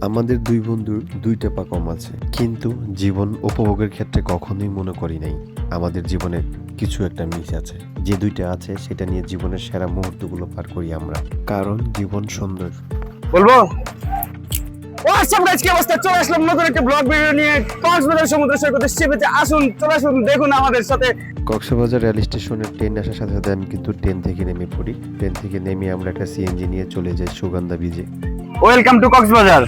আমাদের দুই বন্ধুর দুইটা পা কম আছে, কিন্তু জীবন উপভোগের ক্ষেত্রে কখনোই মনে করি নাই আমাদের জীবনে কিছু একটা মিস আছে। যে দুইটা আছে সেটা নিয়ে জীবনের সেরা মুহূর্তগুলো পার করি আমরা, কারণ জীবন সুন্দর। বলবো হোয়াটসঅ্যাপ গাইস, কি অবস্থা? চলে আসলাম নতুন একটা ব্লগ ভিডিও নিয়ে কক্সবাজার সমুদ্র সৈকতে শিপেতে। চলে আসুন, দেখুন আমাদের সাথে। কক্সবাজার রেল স্টেশনের ট্রেন আসার সাথে সাথে আমি কিন্তু ট্রেন থেকে নেমে পড়ি। ট্রেন থেকে নেমে আমরা একটা সিএনজি নিয়ে চলে যাই সুগন্ধা বিচে। Welcome to Cox's Bazar.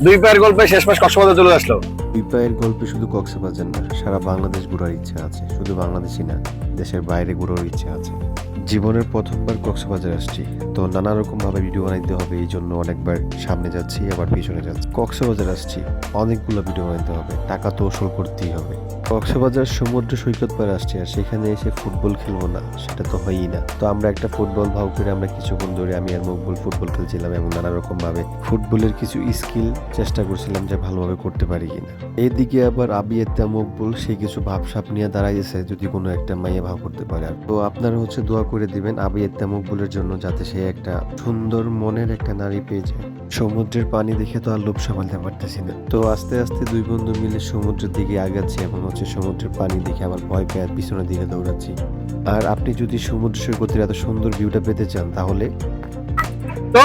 দুই পায়ের গল্পে শেষ মাস কক্সবাজার চলে আসলো। দুই পায়ের গল্পে শুধু কক্সবাজার না, সারা বাংলাদেশ ঘোরার ইচ্ছা আছে। শুধু বাংলাদেশই না, দেশের বাইরে ঘোরার ইচ্ছা আছে। জীবনের প্রথমবার কক্সবাজার আসছি, তো নানা রকম ভাবে ভিডিও বানাইতে হবে, এই জন্য অনেকবার সামনে যাচ্ছি আবার পিছনে যাচ্ছি। কক্সবাজার আসছি, অনেকগুলো ভিডিও বানাইতে হবে, টাকা তো ওসুল করতেই হবে। কক্সবাজার সমুদ্র সৈকত পাড়ে আসছি, আর সেখানে এসে ফুটবল খেলবো না সেটা তো হয়ই না। তো আমরা একটা ফুটবল ভাও করে আমরা কিছুক্ষণ ধরে আমি আর মকবুল ফুটবল খেলছিলাম এবং নানা রকম ভাবে ফুটবলের কিছু স্কিল চেষ্টা করছিলাম যে ভালোভাবে করতে পারি কিনা। এদিকে আবার আবিয়েত্তা মকবুল সে কিছু ভাবসাপ নিয়ে দাঁড়াইছে যদি কোনো একটা মাইয়া ভাব করতে পারে। তো আপনারা দোয়া করে দিবেন আবিয়েত্তা মকবুলের জন্য, যাতে সে একটা সুন্দর মনের একটা নারী পেয়ে যায়। সমুদ্রের পানি দেখে তো আর লোভ সামলাতে পারতেছি না, তো আস্তে আস্তে দুই বন্ধু মিলে সমুদ্রের দিকে আগাচ্ছি এবং সমুদ্রের পানি দেখে আবার ভয় পেয়ে পিছনের দিকে দৌড়াচ্ছি। আর আপনি যদি সমুদ্র সৈকতের এত সুন্দর ভিউটা পেতে চান তাহলে তো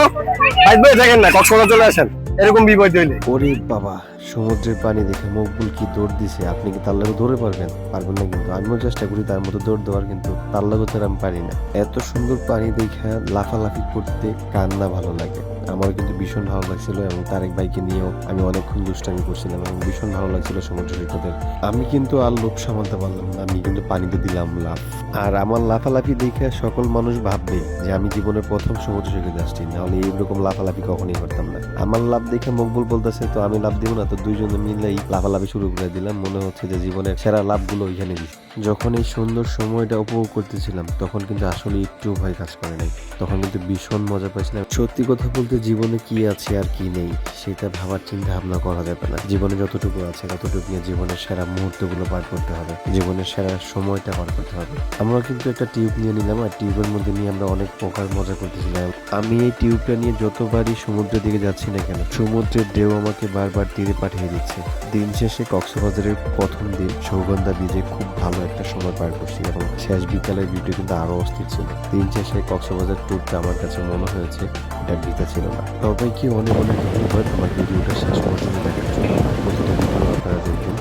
ভাই থাকেন না, কক্সবাজার চলে আসেন এরকম বিপদ হইলে। ওরে বাবা, সমুদ্রের পানি দেখে মকবুল কি দৌড় দিছে! আপনি কি তার লাগে দৌড়ে পারবেন? পারবেন না, কিন্তু আমিও চেষ্টা করি তার মতো দৌড় দেওয়ার, কিন্তু তার লাগে তো আমি পারি না। এত সুন্দর পানি দেখে লাফালাফি করতে কার না ভালো লাগে। আমার কিন্তু ভীষণ ভালো লাগছিল এবং তারেক ভাইকে নিয়েও আমি অনেকক্ষণ দুষ্টামি করছিলাম এবং ভীষণ ভালো লাগছিল সমুদ্র সৈকতের। আমি কিন্তু আর লোভ সামলাতে পারলাম না, আমি কিন্তু পানিতে দিলাম লাফ। আর আমার লাফালাফি দেখে সকল মানুষ ভাববে যে আমি জীবনের প্রথম সমুদ্র সৈকতে আসছি, নাহলে এইরকম লাফালাফি কখনোই করতাম না। আমার লাভ দেখে মকবুল বলতেছে তো আমি লাভ দিব না, তো দুইজনে মিলেই লাফালাফি শুরু করে দিলাম। মনে হচ্ছে যে জীবনের সেরা লাভগুলো ওইখানে দিচ্ছি। যখন এই সুন্দর সময়টা উপভোগ করতেছিলাম তখন কিন্তু আসলে একটু ভয় কাজ করে নাই, তখন কিন্তু ভীষণ মজা পাইছিলাম। সত্যি কথা বলতে জীবনে কি আছে আর কি নেই সেটা ভাবার চিন্তা ভাবনা করা যাবে না। জীবনে যতটুকু আছে ততটুকু নিয়ে জীবনের সেরা মুহূর্তগুলো পার করতে হবে, জীবনের সেরা সময়টা পার করতে হবে। আমরা কিন্তু একটা টিউব নিয়ে নিলাম, আর টিউবের মধ্যে নিয়ে আমরা অনেক প্রকার মজা করতেছিলাম। আমি এই টিউবটা নিয়ে যতবারই সমুদ্রের দিকে যাচ্ছি না কেন, সমুদ্রের ঢেউ আমাকে বারবার তীরে পাঠিয়ে দিচ্ছে। দিন শেষে কক্সবাজারের প্রথম দিন সুগন্ধা বিচে খুব ভালো একটা সময় পার করছি এবং শেষ বিকালের ভিডিও কিন্তু আরো অস্থির ছিল। দিন শেষে কক্সবাজার ট্যুরটা আমার কাছে মনে হয়েছে এটা বৃথা ছিল না। সবাইকে অনেক অনেক ধন্যবাদ আমার ভিডিওটা শেষ পর্যন্ত দেখার জন্য। প্রতিটা ভিডিও আপনারা দেখবেন।